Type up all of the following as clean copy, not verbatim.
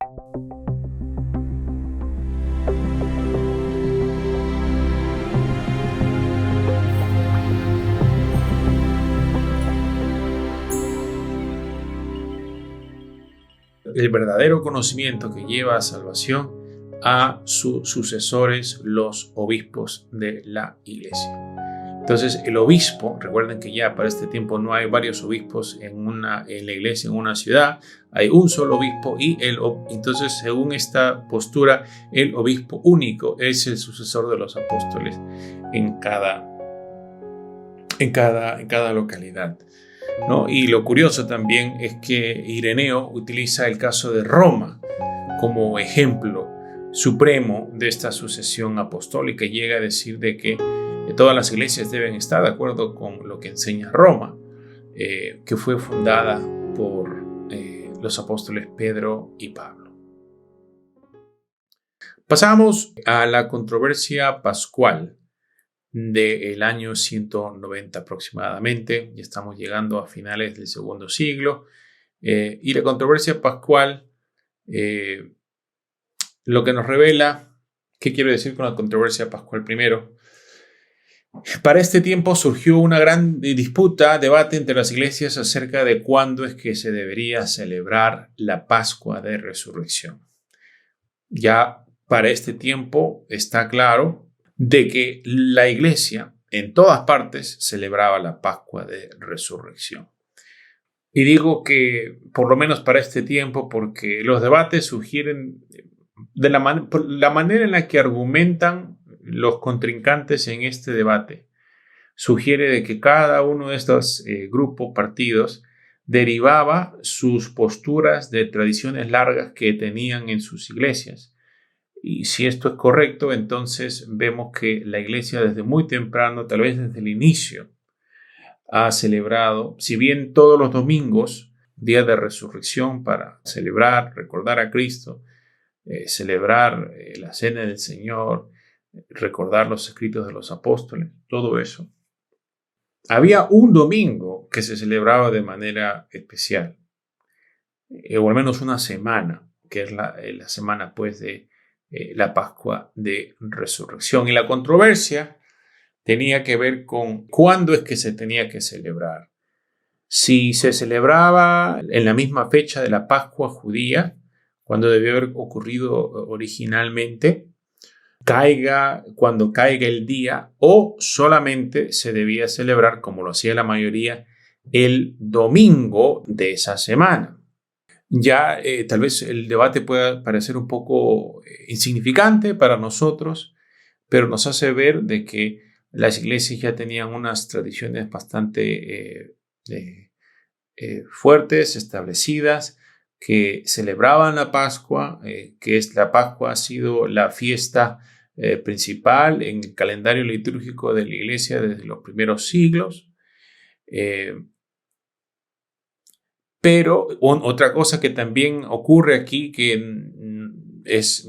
El verdadero conocimiento que lleva a salvación a sus sucesores, los obispos de la iglesia. Entonces el obispo, recuerden que ya para este tiempo no hay varios obispos en la iglesia, en una ciudad, hay un solo obispo y entonces según esta postura el obispo único es el sucesor de los apóstoles en cada localidad, ¿no? Y lo curioso también es que Ireneo utiliza el caso de Roma como ejemplo supremo de esta sucesión apostólica y llega a decir de que todas las iglesias deben estar de acuerdo con lo que enseña Roma, que fue fundada por los apóstoles Pedro y Pablo. Pasamos a la controversia pascual del año 190 aproximadamente. Ya estamos llegando a finales del segundo siglo. Y la controversia pascual, lo que nos revela, ¿qué quiero decir con la controversia pascual primero? Para este tiempo surgió una gran disputa, debate entre las iglesias acerca de cuándo es que se debería celebrar la Pascua de Resurrección. Ya para este tiempo está claro de que la iglesia en todas partes celebraba la Pascua de Resurrección. Y digo que por lo menos para este tiempo porque los debates sugieren de la manera en la que argumentan los contrincantes en este debate, sugiere de que cada uno de estos grupos, partidos, derivaba sus posturas de tradiciones largas que tenían en sus iglesias. Y si esto es correcto, entonces vemos que la iglesia desde muy temprano, tal vez desde el inicio, ha celebrado, si bien todos los domingos, día de resurrección para celebrar, recordar a Cristo, celebrar la cena del Señor, recordar los escritos de los apóstoles, todo eso. Había un domingo que se celebraba de manera especial, o al menos una semana, que es la semana pues de la Pascua de Resurrección. Y la controversia tenía que ver con cuándo es que se tenía que celebrar. Si se celebraba en la misma fecha de la Pascua judía, cuando debió haber ocurrido originalmente, cuando caiga el día, o solamente se debía celebrar, como lo hacía la mayoría, el domingo de esa semana. Ya tal vez el debate pueda parecer un poco insignificante para nosotros, pero nos hace ver de que las iglesias ya tenían unas tradiciones bastante fuertes, establecidas, que celebraban la Pascua, la Pascua ha sido la fiesta principal en el calendario litúrgico de la iglesia desde los primeros siglos. Pero otra cosa que también ocurre aquí, que es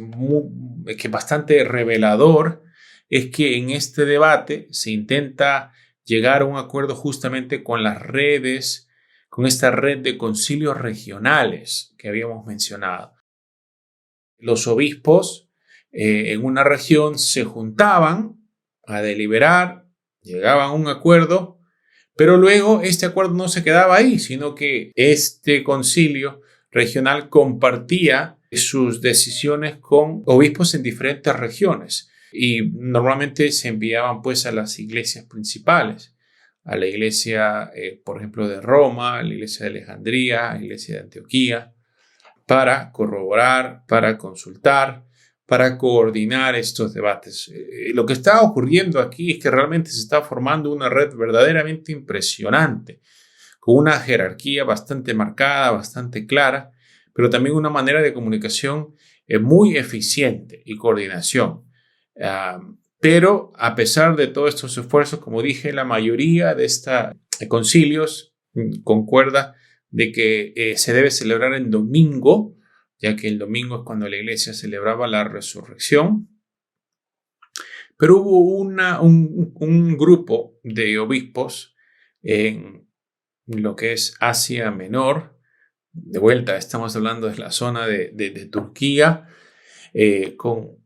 bastante revelador, es que en este debate se intenta llegar a un acuerdo justamente con las redes, con esta red de concilios regionales que habíamos mencionado. Los obispos en una región se juntaban a deliberar, llegaban a un acuerdo, pero luego este acuerdo no se quedaba ahí, sino que este concilio regional compartía sus decisiones con obispos en diferentes regiones y normalmente se enviaban pues a las iglesias principales, a la iglesia, por ejemplo, de Roma, a la iglesia de Alejandría, a la iglesia de Antioquía, para corroborar, para consultar, para coordinar estos debates. Lo que está ocurriendo aquí es que realmente se está formando una red verdaderamente impresionante, con una jerarquía bastante marcada, bastante clara, pero también una manera de comunicación muy eficiente y coordinación. Pero a pesar de todos estos esfuerzos, como dije, la mayoría de estos concilios concuerda de que se debe celebrar en domingo, ya que el domingo es cuando la iglesia celebraba la resurrección. Pero hubo un grupo de obispos en lo que es Asia Menor, De vuelta, estamos hablando de la zona de Turquía, con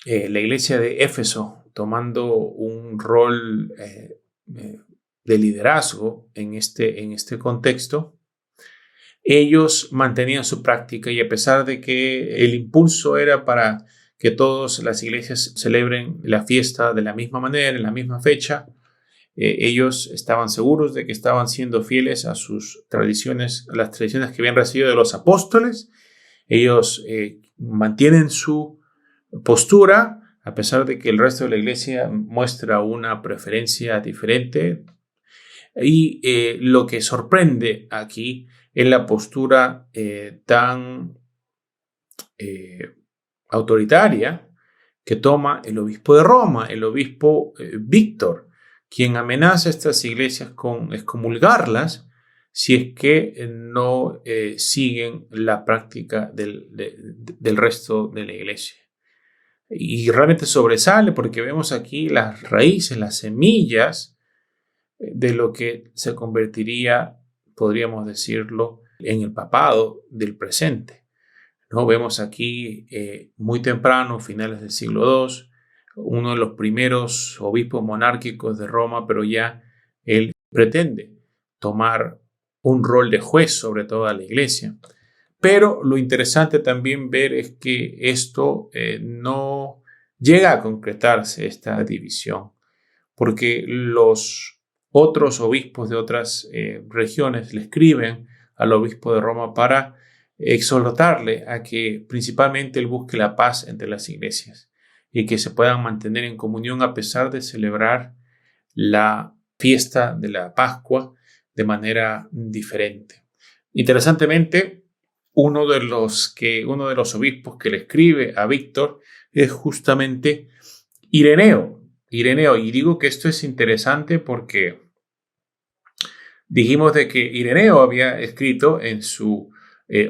la iglesia de Éfeso tomando un rol de liderazgo en este contexto. Ellos mantenían su práctica y a pesar de que el impulso era para que todas las iglesias celebren la fiesta de la misma manera, en la misma fecha, ellos estaban seguros de que estaban siendo fieles a sus tradiciones, a las tradiciones que habían recibido de los apóstoles. Ellos mantienen su postura, a pesar de que el resto de la iglesia muestra una preferencia diferente. Y lo que sorprende aquí es la postura tan autoritaria que toma el obispo de Roma, el obispo Víctor, quien amenaza a estas iglesias con excomulgarlas si es que no siguen la práctica del resto de la iglesia. Y realmente sobresale porque vemos aquí las raíces, las semillas de lo que se convertiría, podríamos decirlo, en el papado del presente. ¿No? Vemos aquí muy temprano, finales del siglo II, uno de los primeros obispos monárquicos de Roma, pero ya él pretende tomar un rol de juez sobre toda la iglesia. Pero lo interesante también ver es que esto no llega a concretarse, esta división, porque los otros obispos de otras regiones le escriben al obispo de Roma para exhortarle a que principalmente él busque la paz entre las iglesias y que se puedan mantener en comunión a pesar de celebrar la fiesta de la Pascua de manera diferente. Interesantemente, uno de los obispos que le escribe a Víctor es justamente Ireneo, y digo que esto es interesante porque dijimos de que Ireneo había escrito en su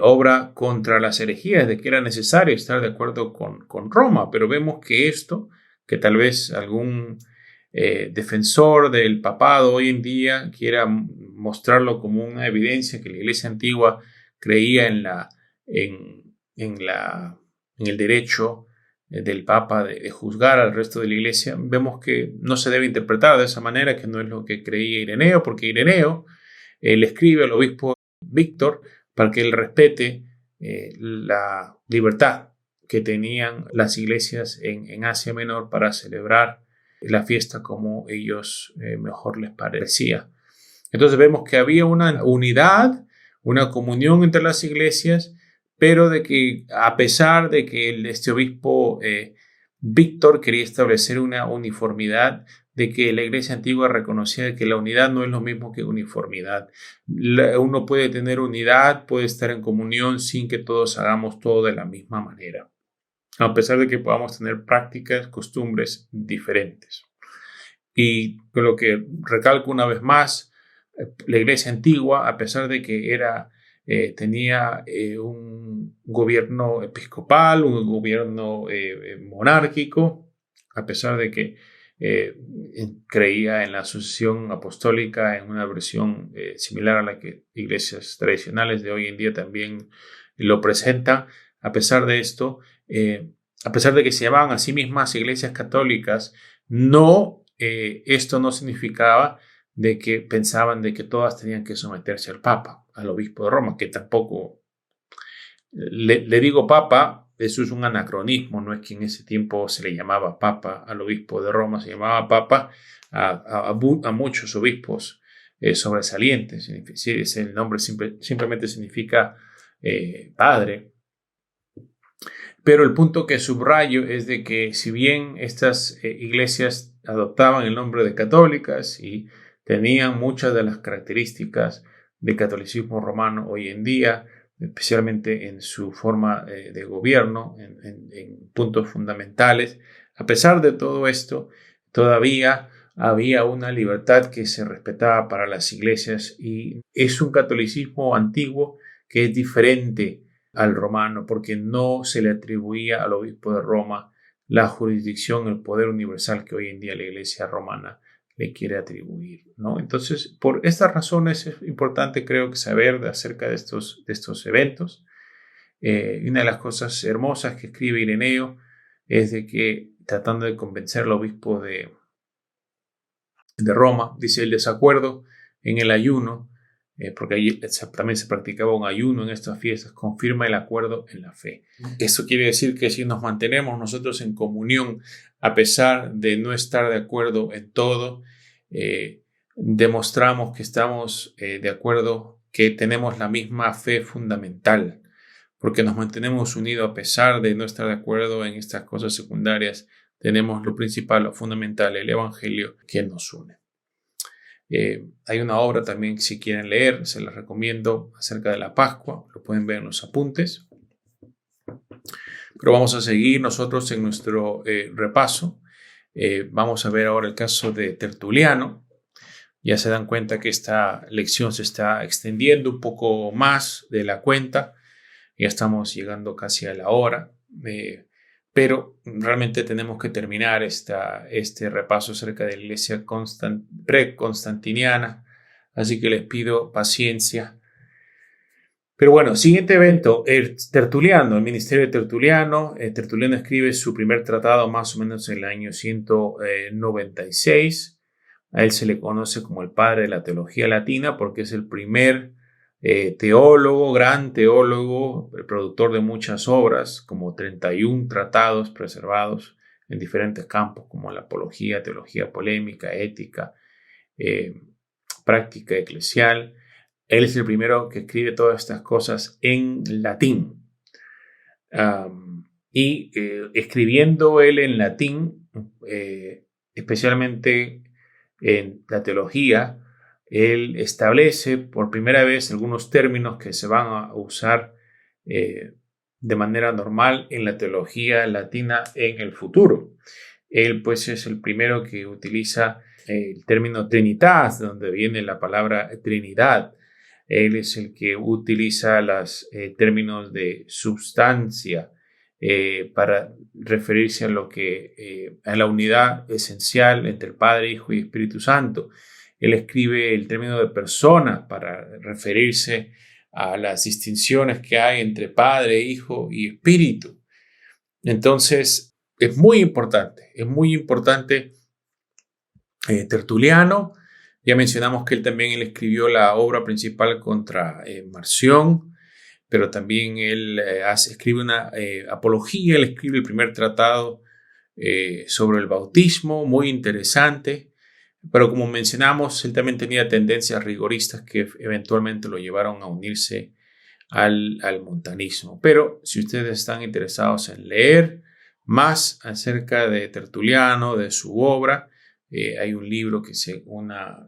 obra contra las herejías de que era necesario estar de acuerdo con Roma, pero vemos que esto, que tal vez algún defensor del papado hoy en día quiera mostrarlo como una evidencia que la iglesia antigua creía en el derecho del Papa de juzgar al resto de la iglesia, vemos que no se debe interpretar de esa manera, que no es lo que creía Ireneo, porque Ireneo le escribe al obispo Víctor para que él respete la libertad que tenían las iglesias en Asia Menor para celebrar la fiesta como ellos mejor les parecía. Entonces vemos que había una unidad, una comunión entre las iglesias, pero de que a pesar de que este obispo Víctor quería establecer una uniformidad, de que la iglesia antigua reconocía que la unidad no es lo mismo que uniformidad. Uno puede tener unidad, puede estar en comunión sin que todos hagamos todo de la misma manera, a pesar de que podamos tener prácticas, costumbres diferentes. Y lo que recalco una vez más, la iglesia antigua, a pesar de que tenía un gobierno episcopal, un gobierno monárquico, a pesar de que creía en la sucesión apostólica en una versión similar a la que iglesias tradicionales de hoy en día también lo presentan. A pesar de esto, a pesar de que se llamaban a sí mismas iglesias católicas, esto no significaba de que pensaban de que todas tenían que someterse al Papa, al obispo de Roma, que tampoco, le digo Papa, eso es un anacronismo, no es que en ese tiempo se le llamaba Papa al obispo de Roma, se llamaba Papa a muchos obispos sobresalientes. El nombre simplemente significa padre. Pero el punto que subrayo es de que si bien estas iglesias adoptaban el nombre de católicas y tenían muchas de las características del catolicismo romano hoy en día, especialmente en su forma de gobierno, en puntos fundamentales, a pesar de todo esto, todavía había una libertad que se respetaba para las iglesias y es un catolicismo antiguo que es diferente al romano, porque no se le atribuía al obispo de Roma la jurisdicción, el poder universal que hoy en día la iglesia romana le quiere atribuir, ¿no? Entonces, por estas razones es importante, creo, que saber acerca de estos eventos. Y una de las cosas hermosas que escribe Ireneo es de que, tratando de convencer al obispo de Roma, dice: el desacuerdo en el ayuno, porque allí también se practicaba un ayuno en estas fiestas, confirma el acuerdo en la fe. Eso quiere decir que si nos mantenemos nosotros en comunión, a pesar de no estar de acuerdo en todo, demostramos que estamos de acuerdo, que tenemos la misma fe fundamental, porque nos mantenemos unidos a pesar de no estar de acuerdo en estas cosas secundarias. Tenemos lo principal, lo fundamental, el Evangelio, que nos une. Hay una obra también, si quieren leer, se las recomiendo, acerca de la Pascua. Lo pueden ver en los apuntes. Pero vamos a seguir nosotros en nuestro repaso. Vamos a ver ahora el caso de Tertuliano. Ya se dan cuenta que esta lección se está extendiendo un poco más de la cuenta. Ya estamos llegando casi a la hora. Pero realmente tenemos que terminar este repaso acerca de la iglesia pre-constantiniana. Así que les pido paciencia. Pero bueno, siguiente evento, el Tertuliano, el ministerio de Tertuliano. Tertuliano escribe su primer tratado más o menos en el año 196. A él se le conoce como el padre de la teología latina porque es el primer teólogo, gran teólogo, el productor de muchas obras, como 31 tratados preservados en diferentes campos, como la apología, teología polémica, ética, práctica eclesial. Él es el primero que escribe todas estas cosas en latín. Escribiendo él en latín, especialmente en la teología, él establece por primera vez algunos términos que se van a usar de manera normal en la teología latina en el futuro. Él pues es el primero que utiliza el término trinitas, de donde viene la palabra Trinidad. Él es el que utiliza los términos de substancia para referirse a a la unidad esencial entre el Padre, Hijo y Espíritu Santo. Él escribe el término de persona para referirse a las distinciones que hay entre Padre, Hijo y Espíritu. Entonces, es muy importante Tertuliano. Ya mencionamos que él también escribió la obra principal contra Marción, pero también él escribe una apología. Él escribe el primer tratado sobre el bautismo, muy interesante. Pero como mencionamos, él también tenía tendencias rigoristas que eventualmente lo llevaron a unirse al montanismo. Pero si ustedes están interesados en leer más acerca de Tertuliano, de su obra, hay un libro, una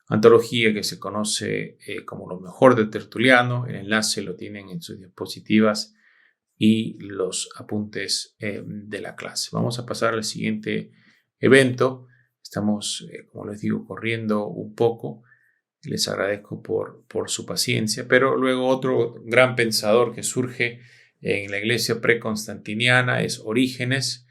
antología que se conoce como Lo mejor de Tertuliano. El enlace lo tienen en sus diapositivas y los apuntes de la clase. Vamos a pasar al siguiente evento. Estamos, como les digo, corriendo un poco. Les agradezco por su paciencia. Pero luego otro gran pensador que surge en la iglesia preconstantiniana es Orígenes.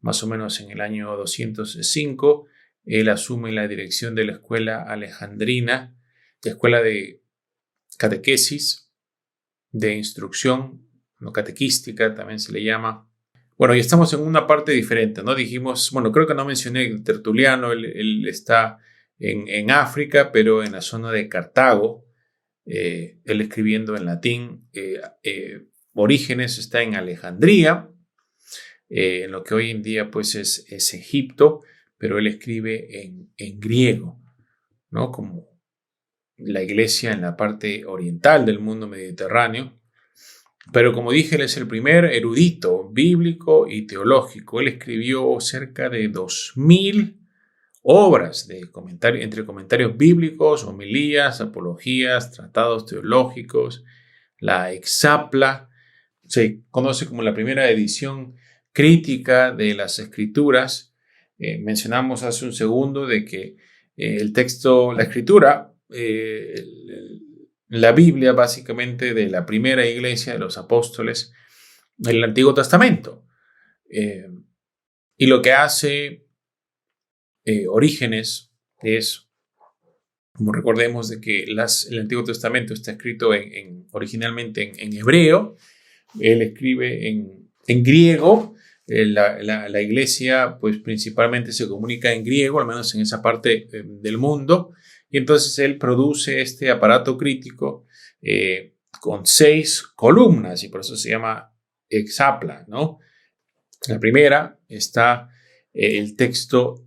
Más o menos en el año 205, él asume la dirección de la escuela alejandrina, la escuela de catequesis, de instrucción, no catequística también se le llama. Bueno, y estamos en una parte diferente, ¿no? Dijimos, bueno, creo que no mencioné Tertuliano, él está en África, pero en la zona de Cartago, él escribiendo en latín. Orígenes está en Alejandría, en lo que hoy en día pues es Egipto, pero él escribe en griego, ¿no? Como la iglesia en la parte oriental del mundo mediterráneo. Pero como dije, él es el primer erudito bíblico y teológico. Él escribió cerca de 2000 obras entre comentarios bíblicos, homilías, apologías, tratados teológicos. La Exapla se conoce como la primera edición crítica de las Escrituras. Mencionamos hace un segundo de que el texto, la Escritura, la Biblia básicamente de la primera iglesia de los apóstoles, el Antiguo Testamento. Y lo que hace Orígenes es, como recordemos, de que el Antiguo Testamento está escrito originalmente en hebreo. Él escribe en griego. La iglesia pues principalmente se comunica en griego, al menos en esa parte del mundo, y entonces él produce este aparato crítico con 6 columnas, y por eso se llama hexapla, ¿no? La primera está el texto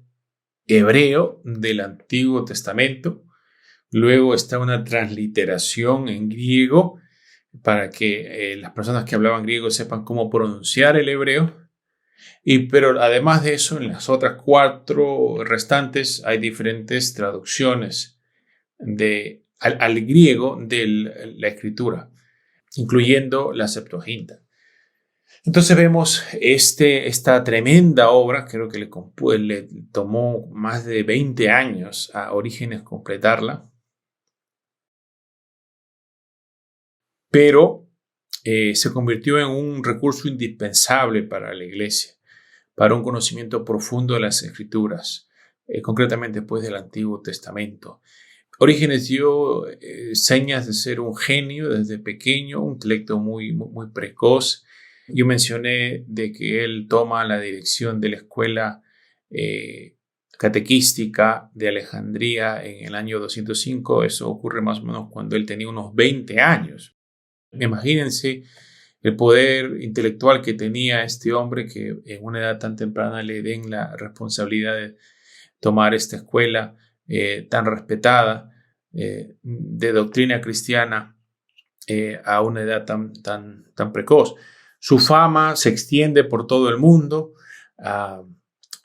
hebreo del Antiguo Testamento. Luego está una transliteración en griego para que las personas que hablaban griego sepan cómo pronunciar el hebreo. Pero además de eso, en las otras 4 restantes hay diferentes traducciones al griego de la escritura, incluyendo la Septuaginta. Entonces vemos esta tremenda obra. Creo que le tomó más de 20 años a Orígenes completarla, pero se convirtió en un recurso indispensable para la iglesia, para un conocimiento profundo de las Escrituras, concretamente pues del Antiguo Testamento. Orígenes dio señas de ser un genio desde pequeño, un intelecto muy, muy, muy precoz. Yo mencioné de que él toma la dirección de la escuela catequística de Alejandría en el año 205. Eso ocurre más o menos cuando él tenía unos 20 años. Imagínense el poder intelectual que tenía este hombre, que en una edad tan temprana le den la responsabilidad de tomar esta escuela tan respetada de doctrina cristiana a una edad tan precoz. Su fama se extiende por todo el mundo.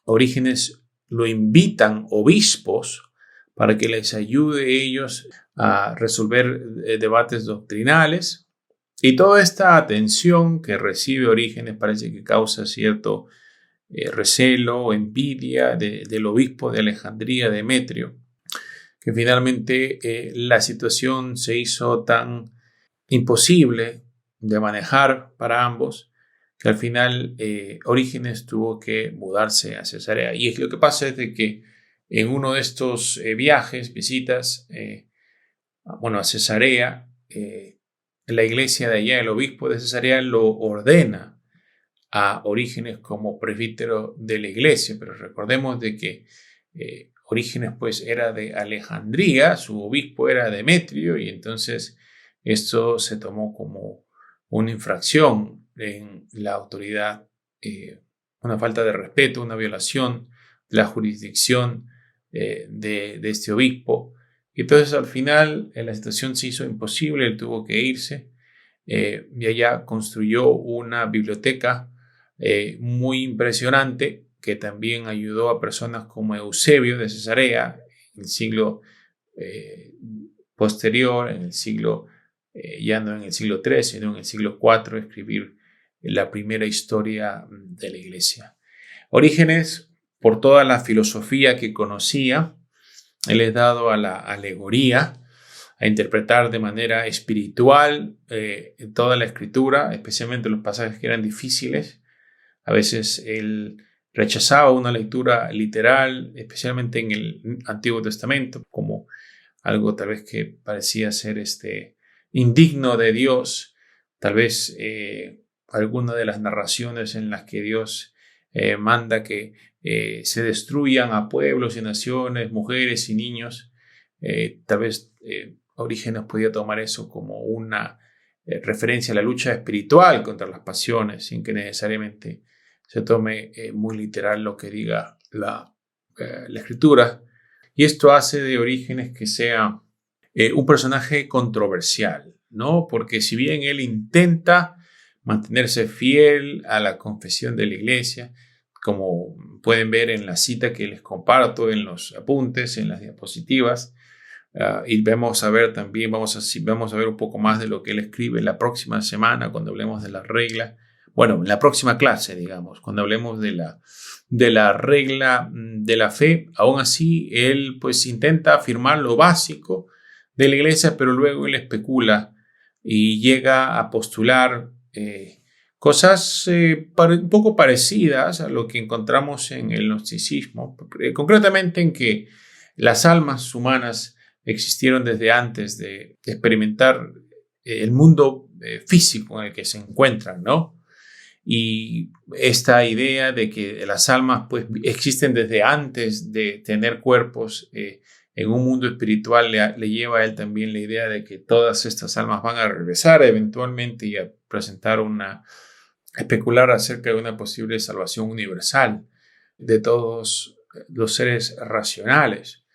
Orígenes lo invitan obispos para que les ayude a ellos a resolver debates doctrinales. Y toda esta atención que recibe Orígenes parece que causa cierto recelo o envidia del obispo de Alejandría, Demetrio, que finalmente la situación se hizo tan imposible de manejar para ambos que al final Orígenes tuvo que mudarse a Cesarea. Y lo que pasa es de que en uno de estos visitas a Cesarea, la iglesia de allá, el obispo de Cesarea, lo ordena a Orígenes como presbítero de la iglesia. Pero recordemos de que Orígenes pues era de Alejandría, su obispo era Demetrio, y entonces esto se tomó como una infracción en la autoridad, una falta de respeto, una violación de la jurisdicción de este obispo. Y entonces al final la situación se hizo imposible, él tuvo que irse y allá construyó una biblioteca muy impresionante que también ayudó a personas como Eusebio de Cesarea en el siglo posterior, en el siglo, ya no en el siglo III, sino en el siglo IV, a escribir la primera historia de la iglesia. Orígenes, por toda la filosofía que conocía, él es dado a la alegoría, a interpretar de manera espiritual toda la escritura, especialmente los pasajes que eran difíciles. A veces él rechazaba una lectura literal, especialmente en el Antiguo Testamento, como algo tal vez que parecía ser indigno de Dios. Tal vez alguna de las narraciones en las que Dios manda que se destruyan a pueblos y naciones, mujeres y niños. Tal vez Orígenes podía tomar eso como una referencia a la lucha espiritual contra las pasiones, sin que necesariamente se tome muy literal lo que diga la escritura. Y esto hace de Orígenes que sea un personaje controversial, ¿no? Porque si bien él intenta mantenerse fiel a la confesión de la iglesia, como pueden ver en la cita que les comparto en los apuntes, en las diapositivas, y vamos a ver también, vamos a ver un poco más de lo que él escribe la próxima semana cuando hablemos de la regla. Bueno, en la próxima clase, digamos, cuando hablemos de la regla de la fe. Aún así, él pues intenta afirmar lo básico de la iglesia, pero luego él especula y llega a postular Cosas un poco parecidas a lo que encontramos en el gnosticismo, concretamente en que las almas humanas existieron desde antes de experimentar el mundo físico en el que se encuentran, ¿no? Y esta idea de que las almas pues, existen desde antes de tener cuerpos en un mundo espiritual le lleva a él también la idea de que todas estas almas van a regresar eventualmente y a presentar especular acerca de una posible salvación universal de todos los seres racionales.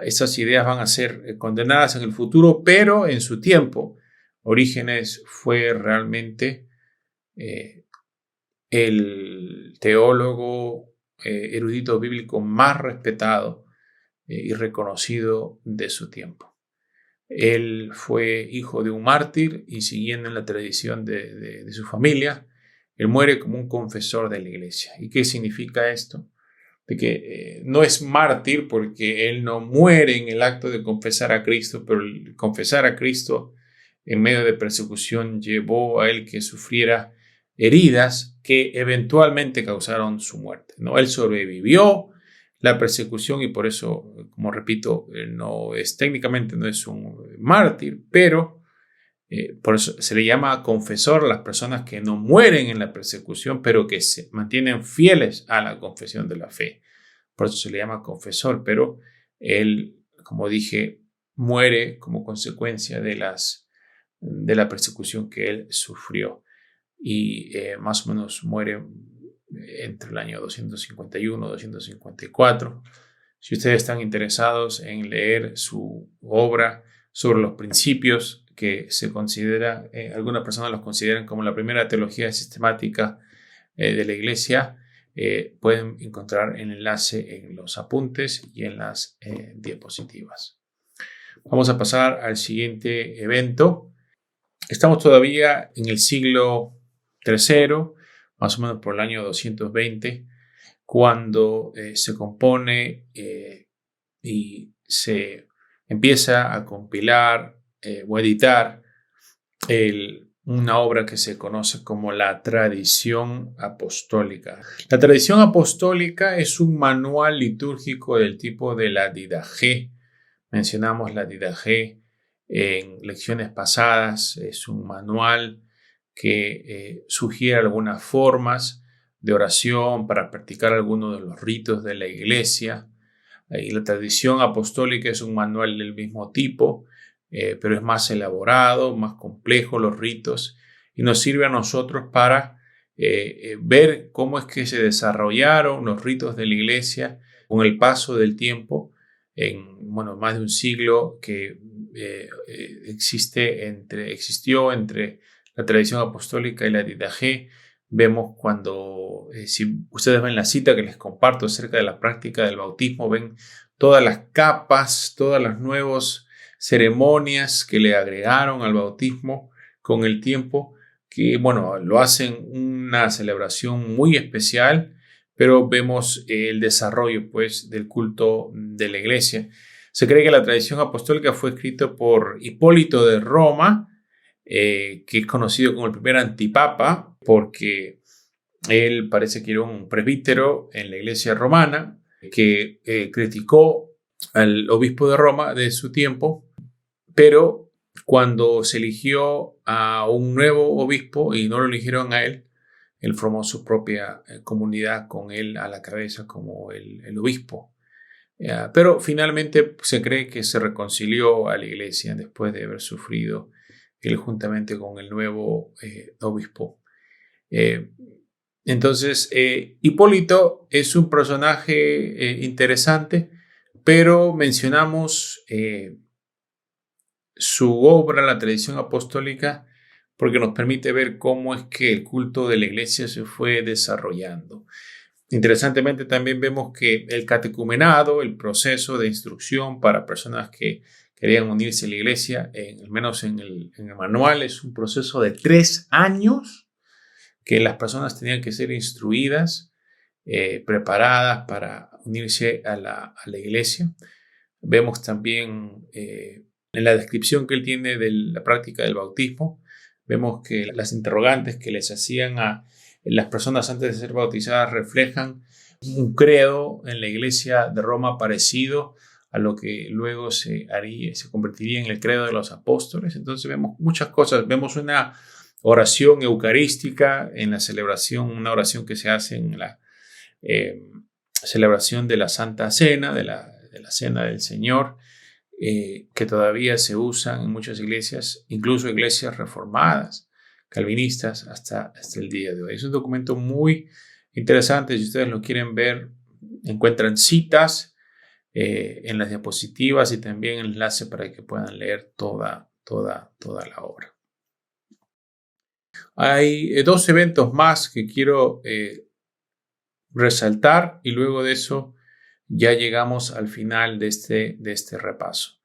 Estas ideas van a ser condenadas en el futuro, pero en su tiempo, Orígenes fue realmente el teólogo erudito bíblico más respetado y reconocido de su tiempo. Él fue hijo de un mártir y siguiendo en la tradición de su familia, él muere como un confesor de la iglesia. ¿Y qué significa esto? De que no es mártir porque él no muere en el acto de confesar a Cristo, pero el confesar a Cristo en medio de persecución llevó a él que sufriera heridas que eventualmente causaron su muerte, ¿no? Él sobrevivió la persecución y por eso, como repito, técnicamente no es un mártir, pero por eso se le llama confesor a las personas que no mueren en la persecución, pero que se mantienen fieles a la confesión de la fe. Por eso se le llama confesor, pero él, como dije, muere como consecuencia de la persecución que él sufrió. Y más o menos muere entre el año 251 y 254. Si ustedes están interesados en leer su obra sobre los principios que se considera, algunas personas los consideran como la primera teología sistemática de la Iglesia, pueden encontrar el enlace en los apuntes y en las diapositivas. Vamos a pasar al siguiente evento. Estamos todavía en el siglo III, más o menos por el año 220, cuando se compone y se empieza a compilar o editar una obra que se conoce como la tradición apostólica. La tradición apostólica es un manual litúrgico del tipo de la Didaché. Mencionamos la Didaché en lecciones pasadas. Es un manual que sugiere algunas formas de oración para practicar algunos de los ritos de la Iglesia. Y la tradición apostólica es un manual del mismo tipo, pero es más elaborado, más complejo los ritos y nos sirve a nosotros para ver cómo es que se desarrollaron los ritos de la Iglesia con el paso del tiempo en más de un siglo que existió entre la tradición apostólica y la Didaché. Vemos cuando, si ustedes ven la cita que les comparto acerca de la práctica del bautismo, ven todas las capas, todas las nuevas ceremonias que le agregaron al bautismo con el tiempo, que lo hacen una celebración muy especial, pero vemos el desarrollo pues del culto de la iglesia. Se cree que la tradición apostólica fue escrita por Hipólito de Roma, que es conocido como el primer antipapa, porque él parece que era un presbítero en la iglesia romana, que criticó al obispo de Roma de su tiempo, pero cuando se eligió a un nuevo obispo y no lo eligieron a él formó su propia comunidad con él a la cabeza como el obispo. Pero finalmente se cree que se reconcilió a la iglesia después de haber sufrido él juntamente con el nuevo obispo. Entonces, Hipólito es un personaje interesante, pero mencionamos su obra, la tradición apostólica, porque nos permite ver cómo es que el culto de la iglesia se fue desarrollando. Interesantemente, también vemos que el catecumenado, el proceso de instrucción para personas que querían unirse a la iglesia, al menos en el manual, es un proceso de 3 años que las personas tenían que ser instruidas, preparadas para unirse a la iglesia. Vemos también en la descripción que él tiene de la práctica del bautismo, vemos que las interrogantes que les hacían a las personas antes de ser bautizadas reflejan un credo en la Iglesia de Roma parecido a lo que luego se convertiría en el credo de los apóstoles. Entonces vemos muchas cosas. Vemos una oración eucarística en la celebración, una oración que se hace en la celebración de la Santa Cena, de la Cena del Señor, que todavía se usan en muchas iglesias, incluso iglesias reformadas, calvinistas, hasta el día de hoy. Es un documento muy interesante. Si ustedes lo quieren ver, encuentran citas en las diapositivas y también enlace para que puedan leer toda la obra. Hay dos eventos más que quiero resaltar y luego de eso ya llegamos al final de este repaso.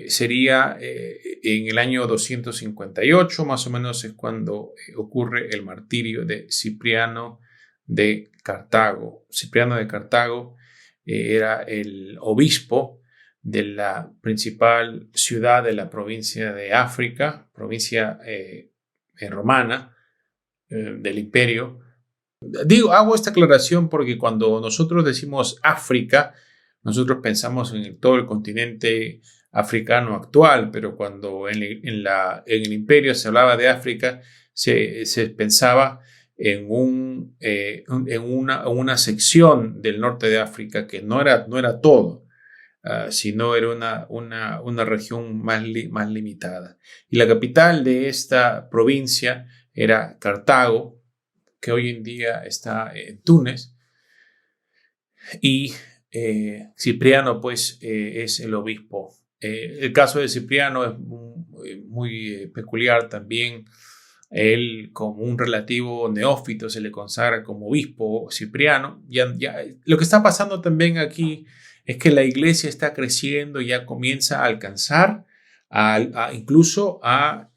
Sería en el año 258, más o menos es cuando ocurre el martirio de Cipriano de Cartago. Cipriano de Cartago era el obispo de la principal ciudad de la provincia de África, provincia romana del imperio. Hago esta aclaración porque cuando nosotros decimos África, nosotros pensamos en todo el continente africano actual, pero cuando en el imperio se hablaba de África, se pensaba en una sección del norte de África que no era todo, sino era una región más limitada. Y la capital de esta provincia era Cartago, que hoy en día está en Túnez, y Cipriano pues es el obispo. El caso de Cipriano es muy peculiar también. Él, como un relativo neófito, se le consagra como obispo Cipriano. Lo que está pasando también aquí es que la iglesia está creciendo, ya comienza a alcanzar incluso a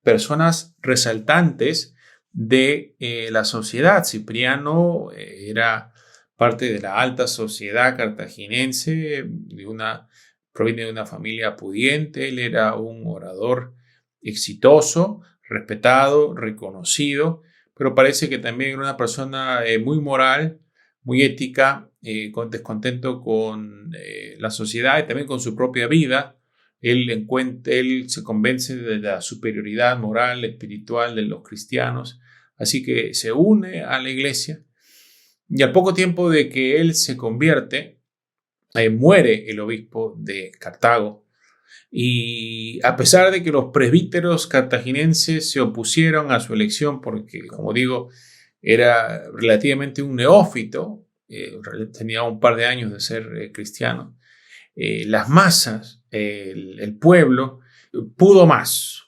personas resaltantes de la sociedad. Cipriano era parte de la alta sociedad cartaginense, proviene de una familia pudiente. Él era un orador exitoso, respetado, reconocido, pero parece que también era una persona muy moral, muy ética, con descontento con la sociedad y también con su propia vida. Él se convence de la superioridad moral, espiritual de los cristianos, así que se une a la iglesia y al poco tiempo de que él se convierte, muere el obispo de Cartago. Y a pesar de que los presbíteros cartaginenses se opusieron a su elección porque, como digo, era relativamente un neófito, tenía un par de años de ser cristiano, las masas, el pueblo, pudo más,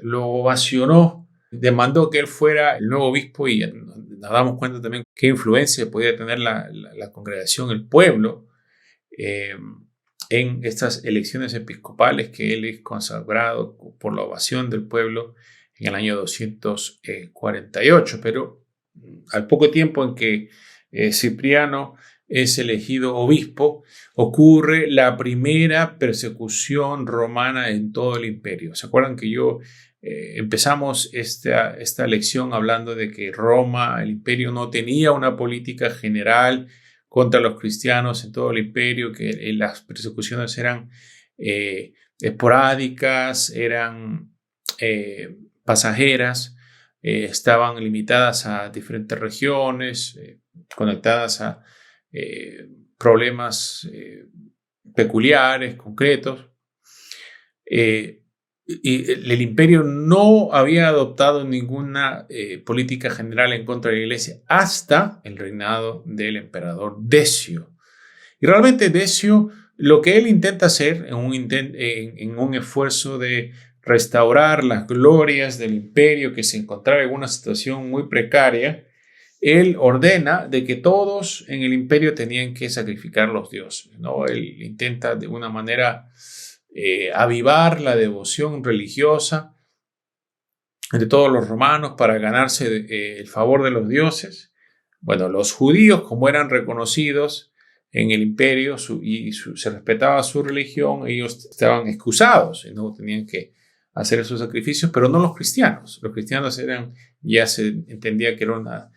lo ovacionó, demandó que él fuera el nuevo obispo y nos damos cuenta también qué influencia podía tener la congregación, el pueblo, en estas elecciones episcopales que él es consagrado por la ovación del pueblo en el año 248. Pero al poco tiempo en que Cipriano es elegido obispo, ocurre la primera persecución romana en todo el imperio. ¿Se acuerdan que empezamos esta lección hablando de que Roma, el imperio, no tenía una política general contra los cristianos en todo el imperio, que las persecuciones eran esporádicas, eran pasajeras, estaban limitadas a diferentes regiones, conectadas a problemas peculiares, concretos. Y el imperio no había adoptado ninguna política general en contra de la iglesia hasta el reinado del emperador Decio. Y realmente Decio, lo que él intenta hacer en un esfuerzo de restaurar las glorias del imperio que se encontraba en una situación muy precaria, él ordena de que todos en el imperio tenían que sacrificar a los dioses, ¿no? Él intenta de una manera avivar la devoción religiosa de todos los romanos para ganarse el favor de los dioses. Bueno, los judíos, como eran reconocidos en el imperio se respetaba su religión, ellos estaban excusados y no tenían que hacer esos sacrificios, pero no los cristianos. Los cristianos ya se entendía que era una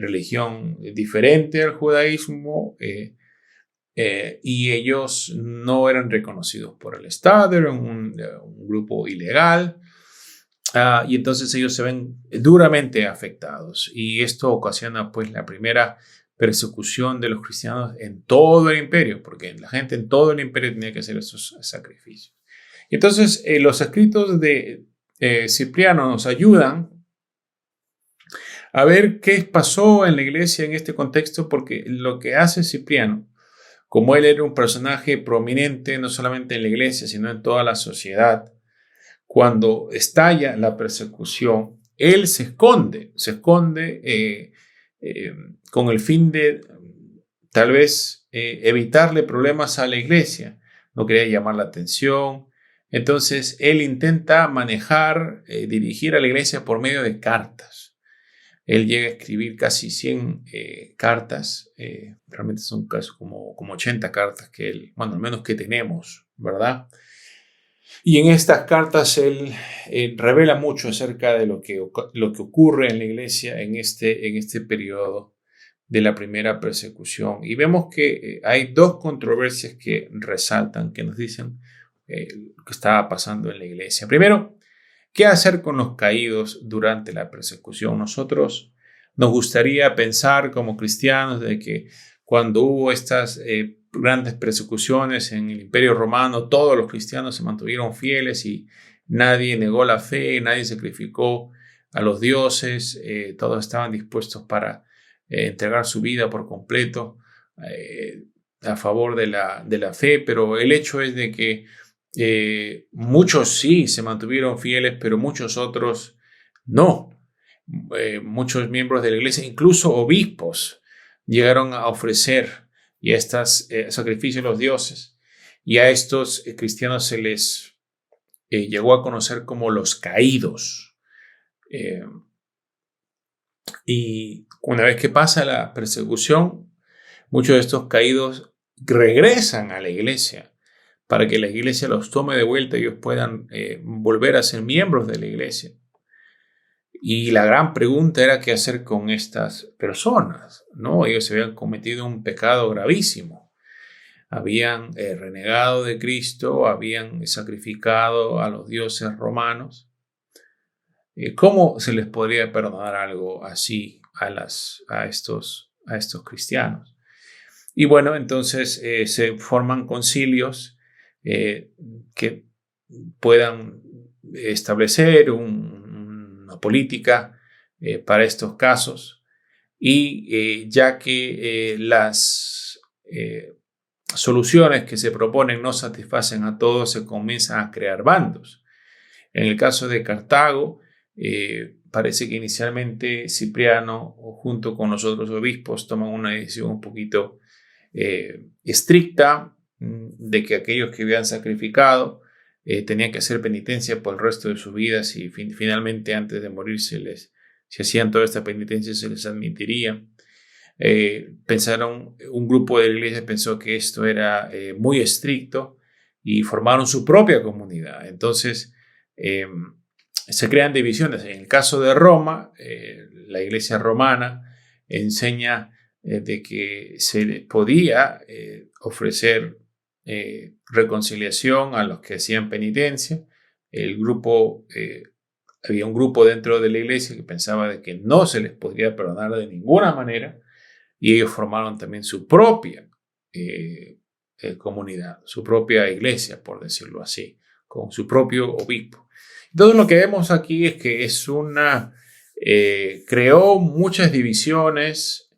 religión diferente al judaísmo, y ellos no eran reconocidos por el Estado, eran un grupo ilegal. Y entonces ellos se ven duramente afectados, y esto ocasiona pues la primera persecución de los cristianos en todo el imperio, porque la gente en todo el imperio tenía que hacer esos sacrificios. Y entonces los escritos de Cipriano nos ayudan a ver qué pasó en la iglesia en este contexto, porque lo que hace Cipriano, como él era un personaje prominente no solamente en la iglesia, sino en toda la sociedad, cuando estalla la persecución, él se esconde con el fin de tal vez evitarle problemas a la iglesia. No quería llamar la atención. Entonces, él intenta dirigir a la iglesia por medio de cartas. Él llega a escribir casi 100 cartas. Realmente son casi como 80 cartas que él, al menos que tenemos, ¿verdad? Y en estas cartas él revela mucho acerca de lo que ocurre en la iglesia en este periodo de la primera persecución. Y vemos que hay dos controversias que resaltan, que nos dicen lo que estaba pasando en la iglesia. Primero, ¿qué hacer con los caídos durante la persecución? Nosotros nos gustaría pensar como cristianos de que cuando hubo estas grandes persecuciones en el Imperio Romano, todos los cristianos se mantuvieron fieles y nadie negó la fe, nadie sacrificó a los dioses, todos estaban dispuestos para entregar su vida por completo a favor de la fe, pero el hecho es de que muchos sí se mantuvieron fieles, pero muchos otros no. Muchos miembros de la iglesia, incluso obispos, llegaron a ofrecer y estos sacrificios a los dioses, y a estos cristianos se les llegó a conocer como los caídos. Y una vez que pasa la persecución, muchos de estos caídos regresan a la iglesia para que la iglesia los tome de vuelta y ellos puedan volver a ser miembros de la iglesia. Y la gran pregunta era qué hacer con estas personas, ¿no? Ellos habían cometido un pecado gravísimo. Habían renegado de Cristo, habían sacrificado a los dioses romanos. ¿Cómo se les podría perdonar algo así a estos cristianos? Y bueno, entonces se forman concilios que puedan establecer una política para estos casos, y ya que las soluciones que se proponen no satisfacen a todos, se comienzan a crear bandos. En el caso de Cartago, parece que inicialmente Cipriano, junto con los otros obispos, toman una decisión un poquito estricta, de que aquellos que habían sacrificado tenían que hacer penitencia por el resto de sus vidas, y finalmente antes de morir si hacían toda esta penitencia se les admitiría. Un grupo de la iglesia pensó que esto era muy estricto y formaron su propia comunidad. Entonces se crean divisiones. En el caso de Roma, la iglesia romana enseña de que se les podía ofrecer reconciliación a los que hacían penitencia. Había un grupo dentro de la iglesia que pensaba de que no se les podría perdonar de ninguna manera, y ellos formaron también su propia comunidad, su propia iglesia, por decirlo así, con su propio obispo. Entonces lo que vemos aquí es que creó muchas divisiones.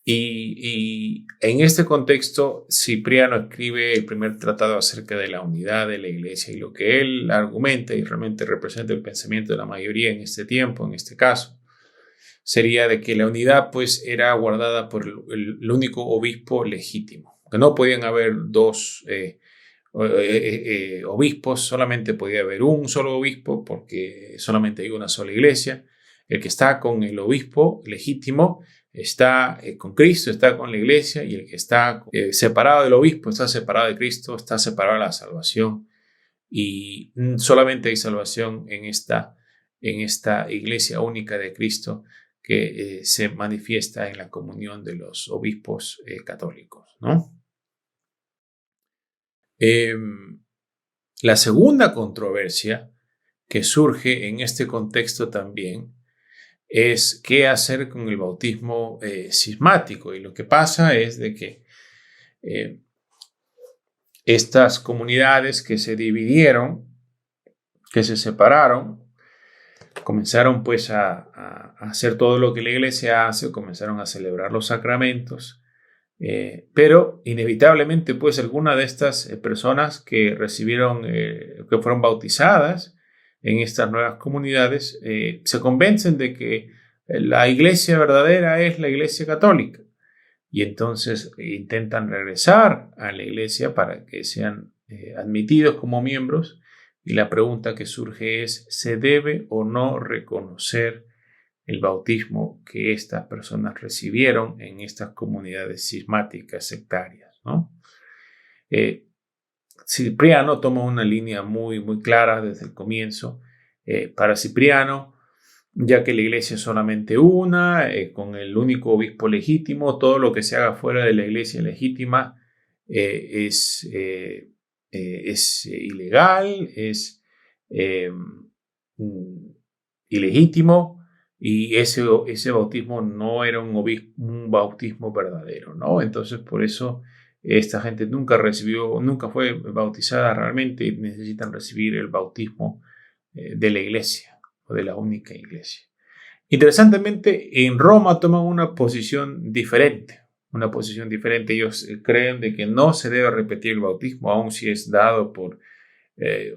Y en este contexto, Cipriano escribe el primer tratado acerca de la unidad de la iglesia, y lo que él argumenta y realmente representa el pensamiento de la mayoría en este tiempo, en este caso, sería de que la unidad pues era guardada por el único obispo legítimo, que no podían haber dos obispos, solamente podía haber un solo obispo porque solamente hay una sola iglesia. El que está con el obispo legítimo está con Cristo, está con la iglesia, y el que está separado del obispo está separado de Cristo, está separado de la salvación. y solamente hay salvación en esta Iglesia única de Cristo que se manifiesta en la comunión de los obispos católicos, ¿no? La segunda controversia que surge en este contexto también es qué hacer con el bautismo cismático. Y lo que pasa es de que estas comunidades que se dividieron, que se separaron, comenzaron pues a hacer todo lo que la iglesia hace, comenzaron a celebrar los sacramentos, pero inevitablemente pues algunas de estas personas que recibieron, que fueron bautizadas en estas nuevas comunidades, se convencen de que la iglesia verdadera es la iglesia católica y entonces intentan regresar a la iglesia para que sean admitidos como miembros. Y la pregunta que surge es, ¿se debe o no reconocer el bautismo que estas personas recibieron en estas comunidades cismáticas sectarias, ¿no? Cipriano toma una línea muy, muy clara desde el comienzo. Para Cipriano, ya que la iglesia es solamente una, con el único obispo legítimo, todo lo que se haga fuera de la iglesia legítima es ilegal, es ilegítimo, y ese bautismo no era un bautismo verdadero, ¿no? Entonces, por eso esta gente nunca fue bautizada realmente y necesitan recibir el bautismo de la iglesia o de la única iglesia. Interesantemente, en Roma toman una posición diferente. Ellos creen de que no se debe repetir el bautismo, aun si es dado por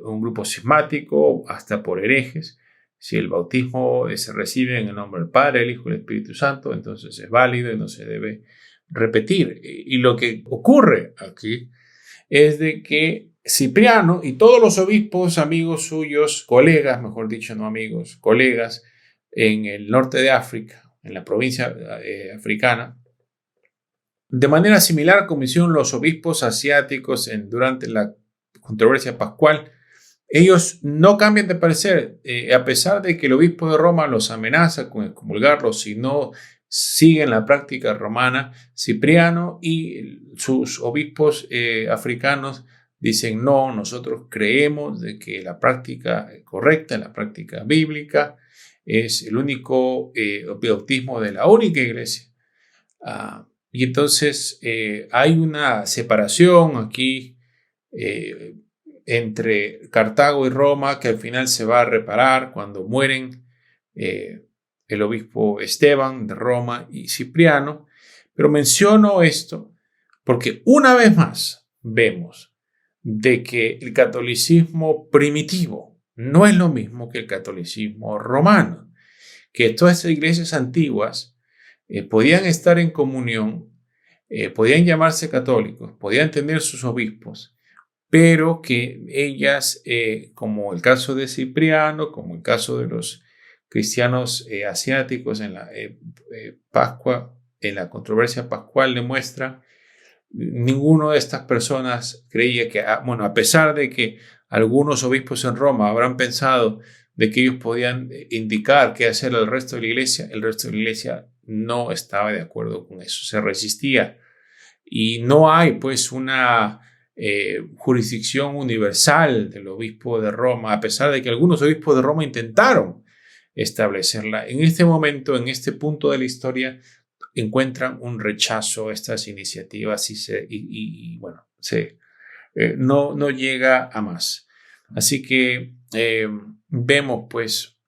un grupo cismático, hasta por herejes. Si el bautismo se recibe en el nombre del Padre, el Hijo y el Espíritu Santo, entonces es válido y no se debe repetir. Y lo que ocurre aquí es de que Cipriano y todos los obispos, amigos suyos, colegas, mejor dicho, no amigos, colegas, en el norte de África, en la provincia africana, de manera similar como hicieron los obispos asiáticos durante la controversia pascual, ellos no cambian de parecer, a pesar de que el obispo de Roma los amenaza con excomulgarlos si no siguen la práctica romana. Cipriano y sus obispos africanos dicen, no, nosotros creemos de que la práctica correcta, la práctica bíblica, es el único bautismo de la única iglesia. Y entonces hay una separación aquí entre Cartago y Roma que al final se va a reparar cuando mueren el obispo Esteban de Roma y Cipriano. Pero menciono esto porque una vez más vemos de que el catolicismo primitivo no es lo mismo que el catolicismo romano, que todas estas iglesias antiguas podían estar en comunión, podían llamarse católicos, podían tener sus obispos, pero que ellas, como el caso de Cipriano, como el caso de los cristianos asiáticos en la Pascua, en la controversia pascual demuestra, ninguno de estas personas creía que, a pesar de que algunos obispos en Roma habrán pensado de que ellos podían indicar qué hacer al resto de la iglesia, el resto de la iglesia no estaba de acuerdo con eso, se resistía. Y no hay pues una jurisdicción universal del obispo de Roma, a pesar de que algunos obispos de Roma intentaron establecerla. En este momento, en este punto de la historia, encuentran un rechazo a estas iniciativas no llega a más. Así que vemos pues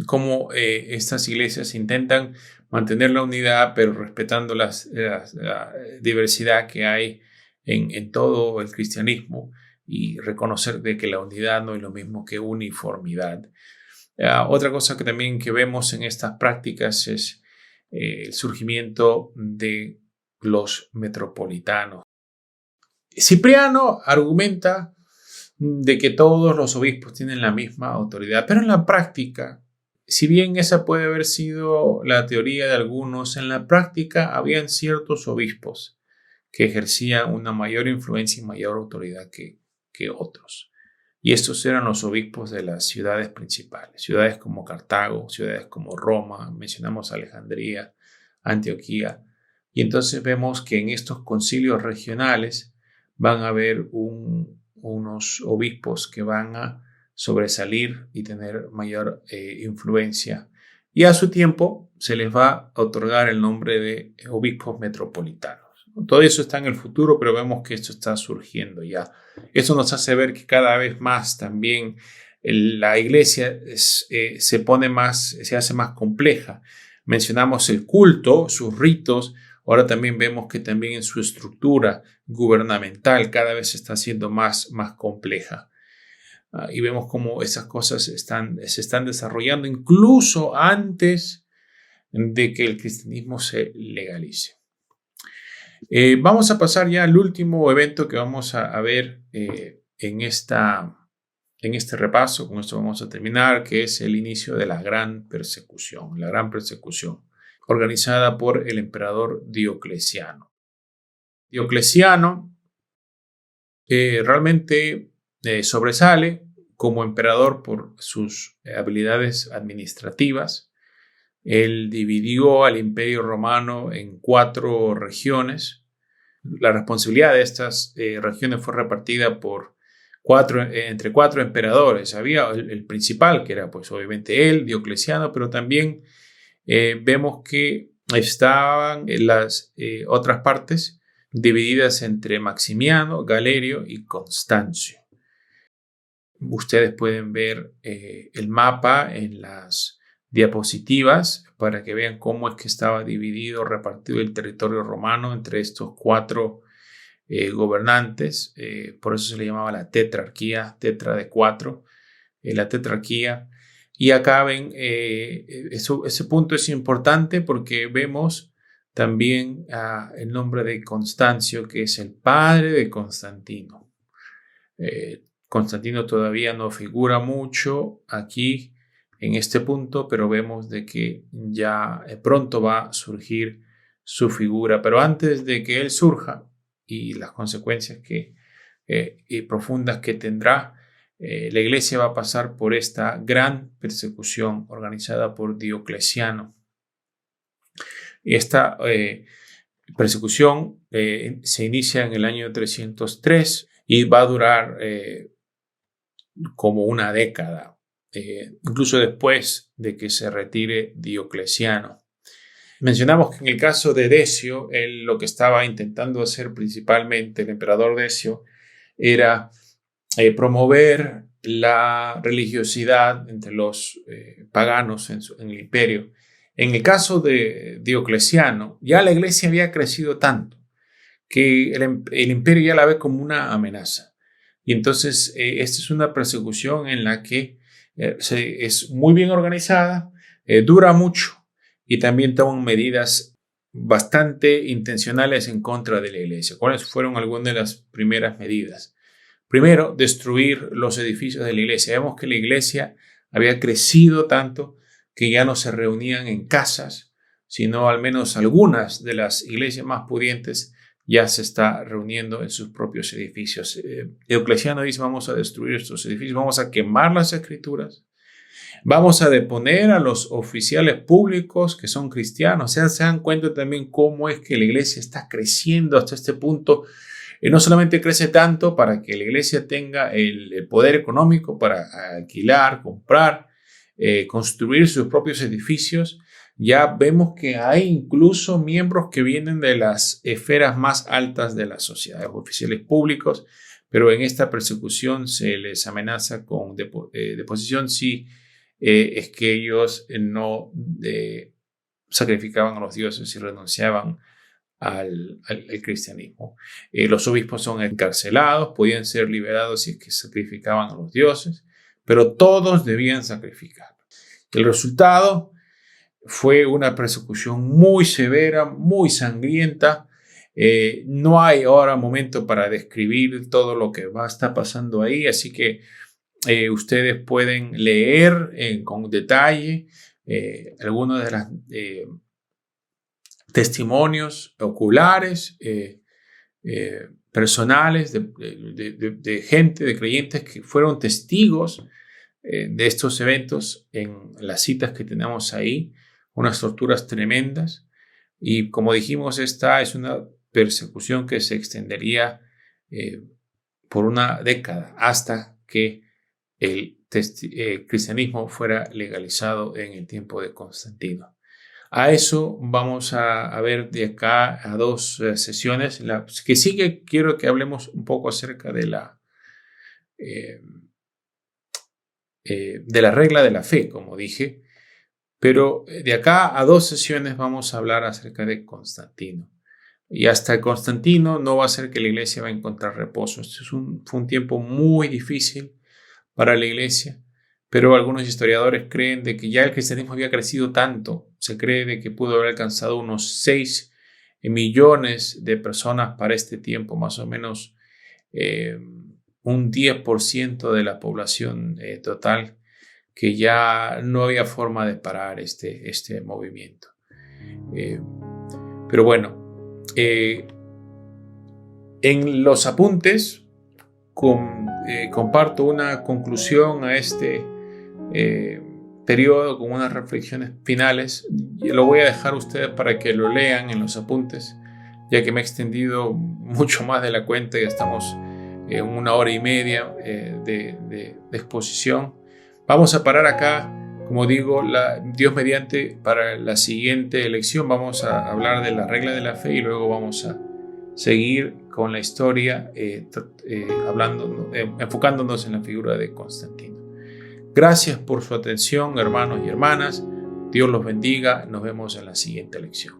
cómo estas iglesias intentan mantener la unidad, pero respetando la diversidad que hay en todo el cristianismo y reconocer de que la unidad no es lo mismo que uniformidad. Otra cosa que también que vemos en estas prácticas es el surgimiento de los metropolitanos. Cipriano argumenta de que todos los obispos tienen la misma autoridad, pero en la práctica, si bien esa puede haber sido la teoría de algunos, en la práctica habían ciertos obispos que ejercían una mayor influencia y mayor autoridad que que otros. Y estos eran los obispos de las ciudades principales, ciudades como Cartago, ciudades como Roma, mencionamos Alejandría, Antioquía. Y entonces vemos que en estos concilios regionales van a haber unos obispos que van a sobresalir y tener mayor influencia. Y a su tiempo se les va a otorgar el nombre de obispos metropolitanos. Todo eso está en el futuro, pero vemos que esto está surgiendo ya. Eso nos hace ver que cada vez más también la iglesia se hace más compleja. Mencionamos el culto, sus ritos. Ahora también vemos que también en su estructura gubernamental cada vez se está haciendo más compleja. Y vemos cómo esas cosas se están desarrollando incluso antes de que el cristianismo se legalice. Vamos a pasar ya al último evento que vamos a ver en este repaso. Con esto vamos a terminar, que es el inicio de la gran persecución organizada por el emperador Diocleciano. Diocleciano realmente sobresale como emperador por sus habilidades administrativas. Él dividió al Imperio Romano en 4 regiones. La responsabilidad de estas regiones fue repartida entre 4 emperadores. Había el principal, que era pues obviamente él, Diocleciano, pero también vemos que estaban las otras partes divididas entre Maximiano, Galerio y Constancio. Ustedes pueden ver el mapa en las diapositivas para que vean cómo es que estaba repartido el territorio romano entre estos 4 gobernantes. Por eso se le llamaba la tetrarquía, tetra de 4, la tetrarquía. Y acá ven, ese punto es importante porque vemos también el nombre de Constancio, que es el padre de Constantino. Constantino todavía no figura mucho aquí en este punto, pero vemos de que ya pronto va a surgir su figura. Pero antes de que él surja y las consecuencias profundas que tendrá, la iglesia va a pasar por esta gran persecución organizada por Diocleciano. Esta persecución se inicia en el año 303 y va a durar como una década. Incluso después de que se retire Diocleciano. Mencionamos que en el caso de Decio, él lo que estaba intentando hacer principalmente, el emperador Decio, era promover la religiosidad entre los paganos en el imperio. En el caso de Diocleciano, ya la iglesia había crecido tanto que el imperio ya la ve como una amenaza. Y entonces esta es una persecución en la que es muy bien organizada, dura mucho y también toman medidas bastante intencionales en contra de la iglesia. ¿Cuáles fueron algunas de las primeras medidas? Primero, destruir los edificios de la iglesia. Vemos que la iglesia había crecido tanto que ya no se reunían en casas, sino al menos algunas de las iglesias más pudientes ya se está reuniendo en sus propios edificios. Diocleciano dice: vamos a destruir estos edificios, vamos a quemar las escrituras, vamos a deponer a los oficiales públicos que son cristianos. O sea, se dan cuenta también cómo es que la iglesia está creciendo hasta este punto. No solamente crece tanto para que la iglesia tenga el poder económico para alquilar, comprar, construir sus propios edificios. Ya vemos que hay incluso miembros que vienen de las esferas más altas de la sociedad, oficiales públicos, pero en esta persecución se les amenaza con deposición si es que ellos no sacrificaban a los dioses y renunciaban al cristianismo. Los obispos son encarcelados, podían ser liberados si es que sacrificaban a los dioses, pero todos debían sacrificar. El resultado fue una persecución muy severa, muy sangrienta. No hay ahora momento para describir todo lo que va a estar pasando ahí, así que ustedes pueden leer con detalle algunos de los testimonios oculares personales de gente, de creyentes que fueron testigos de estos eventos en las citas que tenemos ahí, unas torturas tremendas. Y como dijimos, esta es una persecución que se extendería por una década hasta que el cristianismo fuera legalizado en el tiempo de Constantino. A eso vamos a ver de acá a 2 sesiones. La que sigue quiero que hablemos un poco acerca de la regla de la fe, como dije. Pero de acá a 2 sesiones vamos a hablar acerca de Constantino. Y hasta Constantino no va a ser que la iglesia va a encontrar reposo. Fue un tiempo muy difícil para la iglesia, pero algunos historiadores creen de que ya el cristianismo había crecido tanto. Se cree de que pudo haber alcanzado unos 6 millones de personas para este tiempo, más o menos un 10% de la población total, que ya no había forma de parar este movimiento. Pero bueno, en los apuntes comparto una conclusión a este periodo con unas reflexiones finales. Lo voy a dejar a ustedes para que lo lean en los apuntes, ya que me he extendido mucho más de la cuenta y estamos en 1 hora y media de exposición. Vamos a parar acá. Como digo, Dios mediante, para la siguiente lección vamos a hablar de la regla de la fe y luego vamos a seguir con la historia enfocándonos en la figura de Constantino. Gracias por su atención, hermanos y hermanas. Dios los bendiga. Nos vemos en la siguiente lección.